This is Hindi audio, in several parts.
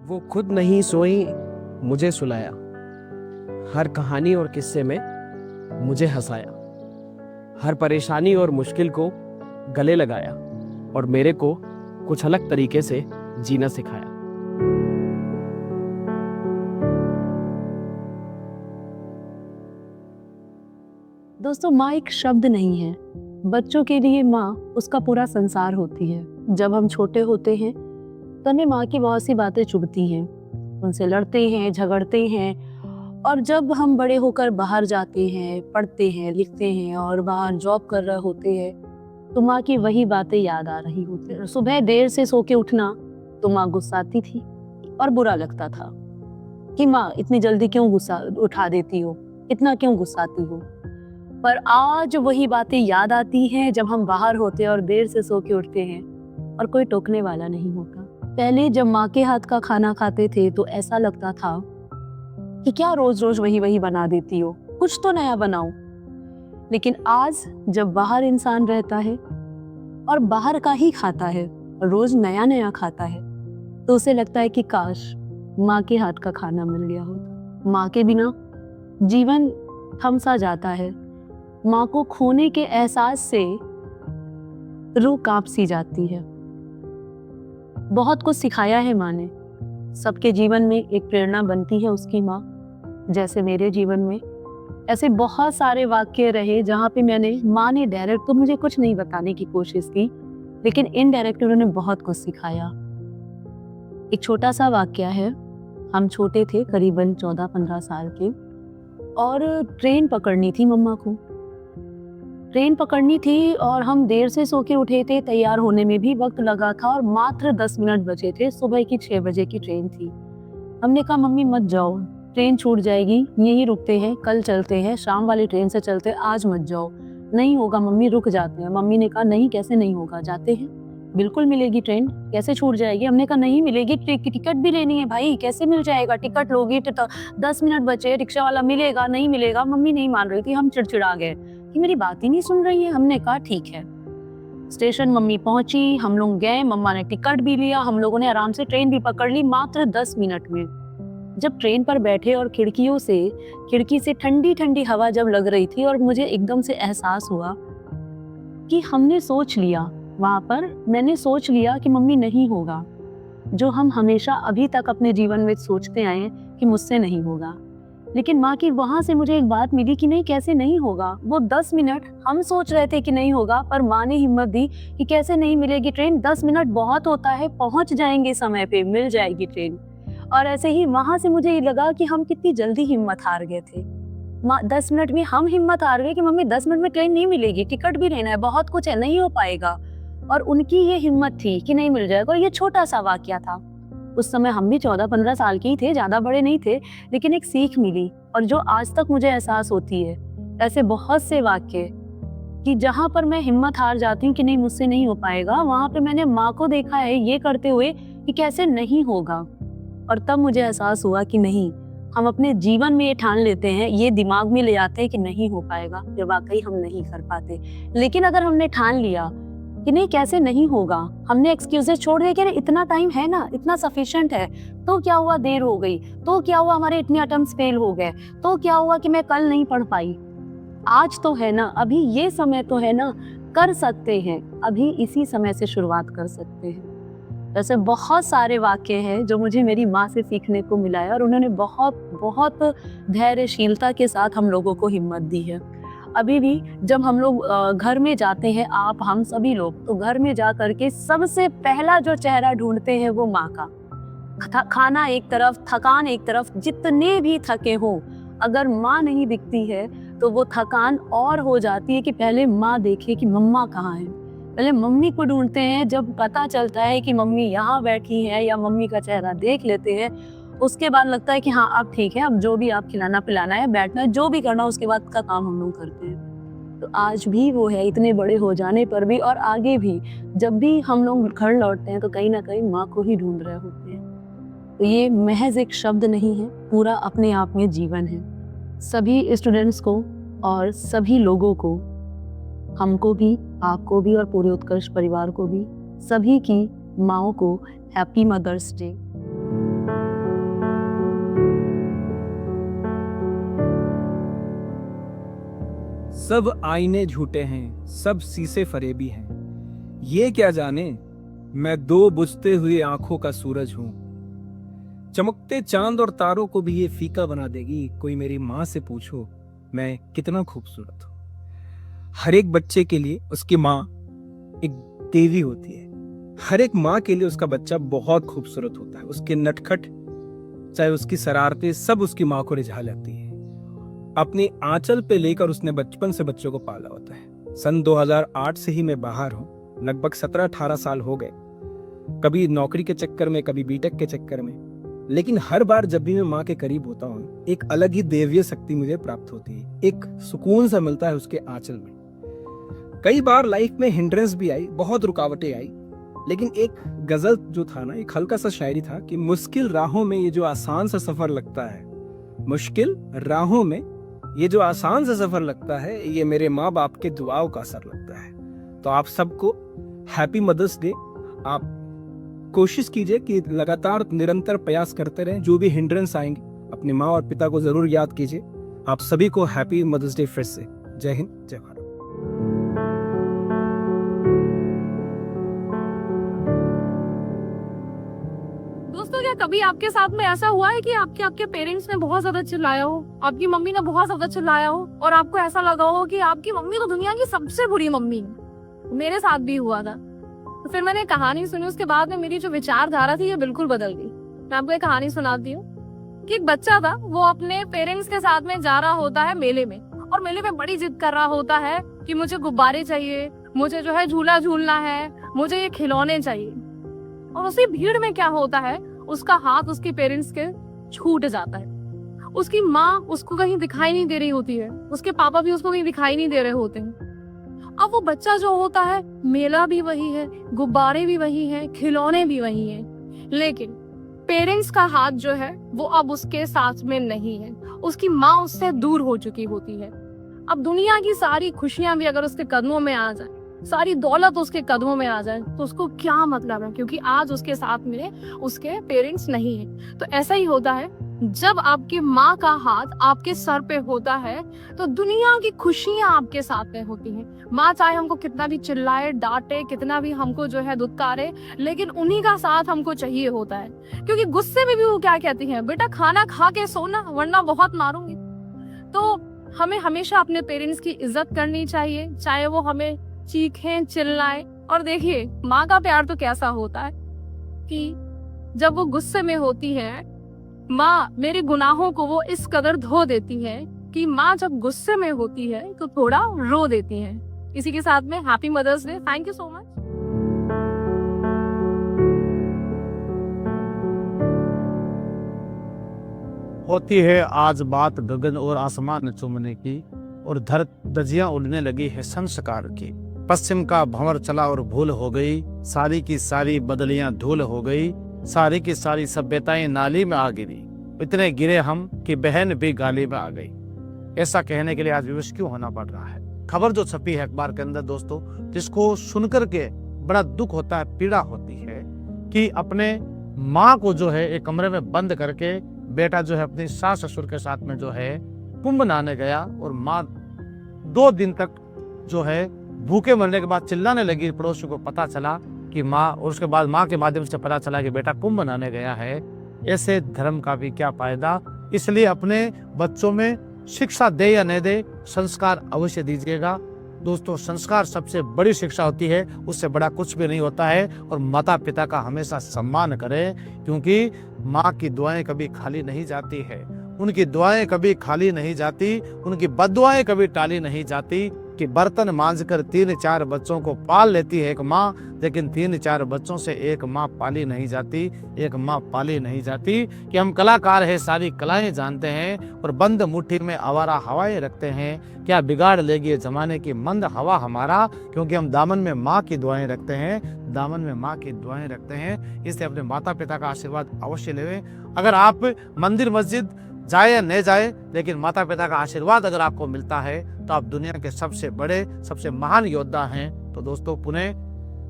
वो खुद नहीं सोई, मुझे सुलाया। हर कहानी और किस्से में मुझे हंसाया। हर परेशानी और मुश्किल को गले लगाया और मेरे को कुछ अलग तरीके से जीना सिखाया। दोस्तों, माँ एक शब्द नहीं है। बच्चों के लिए माँ उसका पूरा संसार होती है। जब हम छोटे होते हैं तो हमें माँ की बहुत सी बातें चुभती हैं, उनसे लड़ते हैं, झगड़ते हैं। और जब हम बड़े होकर बाहर जाते हैं, पढ़ते हैं, लिखते हैं और बाहर जॉब कर रहे होते हैं तो माँ की वही बातें याद आ रही होती है। सुबह देर से सो के उठना तो माँ गुस्साती थी और बुरा लगता था कि माँ इतनी जल्दी क्यों गुस्सा उठा देती हो, इतना क्यों गुस्साती हो। पर आज वही बातें याद आती हैं जब हम बाहर होते हैं और देर से सो के उठते हैं और कोई टोकने वाला नहीं होता। पहले जब माँ के हाथ का खाना खाते थे तो ऐसा लगता था कि क्या रोज रोज वही वही बना देती हो, कुछ तो नया बनाओ। लेकिन आज जब बाहर इंसान रहता है और बाहर का ही खाता है, रोज नया नया खाता है, तो उसे लगता है कि काश माँ के हाथ का खाना मिल गया हो। माँ के बिना जीवन थम सा जाता है। माँ को खोने के एहसास से रूह कांप सी जाती है। बहुत कुछ सिखाया है माँ ने। सबके जीवन में एक प्रेरणा बनती है उसकी माँ। जैसे मेरे जीवन में ऐसे बहुत सारे वाक्य रहे जहाँ पे मैंने माँ ने डायरेक्ट तो मुझे कुछ नहीं बताने की कोशिश की, लेकिन इनडायरेक्ट उन्होंने बहुत कुछ सिखाया। एक छोटा सा वाक्य है। हम छोटे थे, करीबन 14-15 साल के, और ट्रेन पकड़नी थी मम्मा को। ट्रेन पकड़नी थी और हम देर से सो के उठे थे, तैयार होने में भी वक्त लगा था और मात्र 10 मिनट बचे थे। सुबह की 6 बजे की ट्रेन थी। हमने कहा मम्मी मत जाओ, ट्रेन छूट जाएगी, यहीं रुकते हैं, कल चलते हैं, शाम वाली ट्रेन से चलते हैं, आज मत जाओ। नहीं होगा मम्मी, रुक जाते हैं। मम्मी ने कहा नहीं, कैसे नहीं होगा, जाते हैं, बिल्कुल मिलेगी ट्रेन, कैसे छूट जाएगी। हमने कहा नहीं मिलेगी, टिकट भी लेनी है भाई, कैसे मिल जाएगा, टिकट लोगी तो 10 मिनट बचे, रिक्शा वाला मिलेगा, नहीं मिलेगा। मम्मी नहीं मान रही थी, हम चिड़चिड़ा गए कि मेरी बात ही नहीं सुन रही है। हमने कहा ठीक है। स्टेशन मम्मी पहुंची, हम लोग गए, मम्मा ने टिकट भी लिया, हम लोगों ने आराम से ट्रेन भी पकड़ ली मात्र 10 मिनट में। जब ट्रेन पर बैठे और खिड़की से ठंडी ठंडी हवा जब लग रही थी और मुझे एकदम से एहसास हुआ कि हमने सोच लिया, वहां पर मैंने सोच लिया कि मम्मी नहीं होगा, जो हम हमेशा अभी तक अपने जीवन में सोचते आए कि मुझसे नहीं होगा। लेकिन माँ की वहां से मुझे एक बात मिली कि नहीं, कैसे नहीं होगा। वो 10 मिनट हम सोच रहे थे कि नहीं होगा, पर माँ ने हिम्मत दी कि कैसे नहीं मिलेगी ट्रेन, 10 मिनट बहुत होता है, पहुंच जाएंगे समय पे, मिल जाएगी ट्रेन। और ऐसे ही वहां से मुझे ये लगा कि हम कितनी जल्दी हिम्मत हार गए थे। 10 मिनट में हम हिम्मत हार गए कि मम्मी 10 मिनट में ट्रेन नहीं मिलेगी, टिकट भी लेना है, बहुत कुछ है, नहीं हो पाएगा। और उनकी ये हिम्मत थी कि नहीं मिल जाएगा। और ये छोटा सा वाकया था। उस समय हम भी 14-15 साल के ही थे, ज्यादा बड़े नहीं थे, लेकिन एक सीख मिली और जो आज तक मुझे एहसास होती है। ऐसे बहुत से वाक्य कि जहां पर मैं हिम्मत हार जाती हूँ कि नहीं मुझसे नहीं हो पाएगा, वहां पे मैंने माँ को देखा है ये करते हुए कि कैसे नहीं होगा। और तब मुझे एहसास हुआ कि नहीं, हम अपने जीवन में ये ठान लेते हैं, ये दिमाग में ले आते हैं कि नहीं हो पाएगा, फिर वाकई हम नहीं कर पाते। लेकिन अगर हमने ठान लिया कि नहीं कैसे नहीं होगा, हमने एक्सक्यूजेस छोड़ दिए कि इतना टाइम है ना, इतना सफिशिएंट है, तो क्या हुआ देर हो गई, तो क्या हुआ हमारे इतने अटेम्प्ट्स फेल हो गए, तो क्या हुआ कि मैं कल नहीं पढ़ पाई। आज तो है ना, अभी ये समय तो है ना, कर सकते हैं, अभी इसी समय से शुरुआत कर सकते हैं। वैसे बहुत सारे वाक्य हैं जो मुझे मेरी माँ से सीखने को मिला है और उन्होंने बहुत बहुत धैर्यशीलता के साथ हम लोगों को हिम्मत दी है। अभी भी जब हम लोग घर में जाते हैं, आप हम सभी लोग, तो घर में जा करके सबसे पहला जो चेहरा ढूंढते हैं वो माँ का। खाना एक तरफ, थकान एक तरफ, जितने भी थके हों, अगर माँ नहीं दिखती है तो वो थकान और हो जाती है कि पहले माँ देखे कि मम्मा कहाँ है। पहले मम्मी को ढूंढते हैं। जब पता चलता है कि मम्मी यहाँ बैठी है या मम्मी का चेहरा देख लेते हैं, उसके बाद लगता है कि हाँ अब ठीक है, अब जो भी आप खिलाना पिलाना है, बैठना है, जो भी करना उसके बाद का काम हम लोग करते हैं। तो आज भी वो है, इतने बड़े हो जाने पर भी, और आगे भी जब भी हम लोग घर लौटते हैं तो कहीं ना कहीं माँ को ही ढूंढ रहे होते हैं। तो ये महज एक शब्द नहीं है, पूरा अपने आप में जीवन है। सभी स्टूडेंट्स को और सभी लोगों को, हमको भी, आपको भी और पूरे उत्कर्ष परिवार को भी, सभी की माँओं को हैप्पी मदर्स डे। सब आईने झूठे हैं, सब शीशे फरेबी हैं। ये क्या जाने मैं दो बुझते हुए आंखों का सूरज हूं। चमकते चांद और तारों को भी ये फीका बना देगी। कोई मेरी माँ से पूछो मैं कितना खूबसूरत हूं। हर एक बच्चे के लिए उसकी माँ एक देवी होती है। हर एक माँ के लिए उसका बच्चा बहुत खूबसूरत होता है। उसके नटखट, चाहे उसकी शरारतें, सब उसकी माँ को रिझा लेती है। अपनी आंचल पे लेकर उसने बचपन से बच्चों को पाला होता है। सन 2008 से ही मैं बाहर हूँ। लगभग 17-18 साल हो गए। कभी नौकरी के चक्कर में, कभी बीटेक के चक्कर में, लेकिन हर बार जब भी मैं माँ के करीब होता हूँ, एक अलग ही दैवीय शक्ति मुझे प्राप्त होती है। एक सुकून सा मिलता है उसके आंचल में। कई बार लाइफ में हिंड्रेंस भी आई, बहुत रुकावटें आई, लेकिन एक गजल जो था ना, एक हल्का सा शायरी था कि मुश्किल राहों में ये जो आसान सा सफर लगता है, मुश्किल राहों में ये जो आसान सा सफर लगता है, ये मेरे माँ बाप के दुआओं का असर लगता है। तो आप सबको हैप्पी मदर्स डे। आप कोशिश कीजिए कि लगातार निरंतर प्रयास करते रहें। जो भी हिंड्रेंस आएंगे, अपनी माँ और पिता को जरूर याद कीजिए। आप सभी को हैप्पी मदर्स डे फिर से। जय हिंद, जय भारत। दोस्तों, क्या कभी आपके साथ में ऐसा हुआ है कि आपके पेरेंट्स ने बहुत ज्यादा चिल्लाया हो, आपकी मम्मी ने बहुत ज्यादा चिल्लाया हो और आपको ऐसा लगा हो कि आपकी मम्मी तो दुनिया की सबसे बुरी मम्मी है? मेरे साथ भी हुआ था। तो फिर मैंने कहानी सुनी, उसके बाद में मेरी जो विचारधारा थी ये बिल्कुल बदल गई। मैं आपको एक कहानी सुनाती हूँ कि एक बच्चा था, वो अपने पेरेंट्स के साथ में जा रहा होता है मेले में, और मेले में बड़ी जिद कर रहा होता है कि मुझे गुब्बारे चाहिए, मुझे जो है झूला झूलना है, मुझे ये खिलौने चाहिए। और उसी भीड़ में क्या होता है, उसका हाथ उसके पेरेंट्स के छूट जाता है। उसकी माँ उसको कहीं दिखाई नहीं दे रही होती है, उसके पापा भी उसको कहीं दिखाई नहीं दे रहे होते हैं। अब वो बच्चा जो होता है, मेला भी वही है, गुब्बारे भी वही हैं, खिलौने भी वही हैं, लेकिन पेरेंट्स का हाथ जो है वो अब उसके साथ में नहीं है। उसकी माँ उससे दूर हो चुकी होती है। अब दुनिया की सारी खुशियां भी अगर उसके कदमों में आ जाए, सारी दौलत उसके कदमों में आ जाए, तो उसको क्या मतलब है, क्योंकि आज उसके साथ में उसके पेरेंट्स नहीं है। तो ऐसा ही होता है, जब आपकी माँ का हाथ आपके सर पे होता है तो दुनिया की खुशियां आपके साथ में होती हैं। माँ चाहे हमको कितना भी चिल्लाए, डांटे, कितना भी हमको जो है दुत्कारे, लेकिन उन्हीं का साथ हमको चाहिए होता है। क्योंकि गुस्से में भी वो क्या कहती हैं, बेटा खाना खा के सोना वरना बहुत मारूंगी। तो हमें हमेशा अपने पेरेंट्स की इज्जत करनी चाहिए, चाहे वो हमें चीखें, चिल्लाएं। और देखिए, माँ का प्यार तो कैसा होता है कि जब वो गुस्से में होती है, माँ मेरे गुनाहों को वो इस कदर धो देती है कि माँ जब गुस्से में होती है तो थोड़ा रो देती है। इसी के साथ में happy mother's day. Thank you so much. होती है आज बात गगन और आसमान चूमने की, और धजियां उड़ने लगी है संस्कार की। पश्चिम का भंवर चला और भूल हो गई, सारी की सारी बदलियां धूल हो गई, सारी की सारी सभ्यताएं नाली में आ गिरी, इतने गिरे हम कि बहन भी गाली में आ गई। ऐसा कहने के लिए आज विवश क्यों होना पड़ रहा है। खबर जो छपी है अखबार के अंदर दोस्तों, जिसको सुनकर के बड़ा दुख होता है, पीड़ा होती है कि अपने माँ को जो है एक कमरे में बंद करके बेटा जो है अपनी सास ससुर के साथ में जो है कुंभ नहाने गया, और माँ 2 दिन तक जो है भूखे मरने के बाद चिल्लाने लगी। पड़ोसी को पता चला कि माँ, और उसके बाद माँ के माध्यम से पता चला कि बेटा कुंभ नहाने गया है। ऐसे धर्म का भी क्या फायदा। इसलिए अपने बच्चों में शिक्षा दे या नहीं दे, संस्कार अवश्य दीजिएगा दोस्तों। संस्कार सबसे बड़ी शिक्षा होती है, उससे बड़ा कुछ भी नहीं होता है। और माता पिता का हमेशा सम्मान करें, क्योंकि माँ की दुआएं कभी खाली नहीं जाती है, उनकी दुआएं कभी खाली नहीं जाती, उनकी बद्दुआएं कभी टाली नहीं जाती। कि बर्तन मांझकर 3-4 बच्चों को पाल लेती है एक माँ, लेकिन 3-4 बच्चों से एक माँ पाली नहीं जाती, एक माँ पाली नहीं जाती। कि हम कलाकार हैं, सारी कलाएं जानते हैं, और बंद मुट्ठी में आवारा हवाएं रखते हैं। क्या बिगाड़ लेगी ये जमाने की मंद हवा हमारा, क्योंकि हम दामन में माँ की दुआएं रखते हैं, दामन में माँ की दुआएं रखते हैं। इसलिए अपने माता पिता का आशीर्वाद अवश्य लें। अगर आप मंदिर मस्जिद जाए या नहीं जाए, लेकिन माता पिता का आशीर्वाद अगर आपको मिलता है तो आप दुनिया के सबसे बड़े, सबसे महान योद्धा हैं। तो दोस्तों, पुनः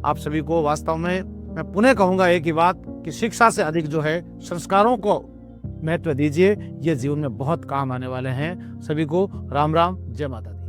आप सभी को वास्तव में मैं पुनः कहूंगा एक ही बात कि शिक्षा से अधिक जो है संस्कारों को महत्व दीजिए। ये जीवन में बहुत काम आने वाले हैं। सभी को राम राम, जय माता दी।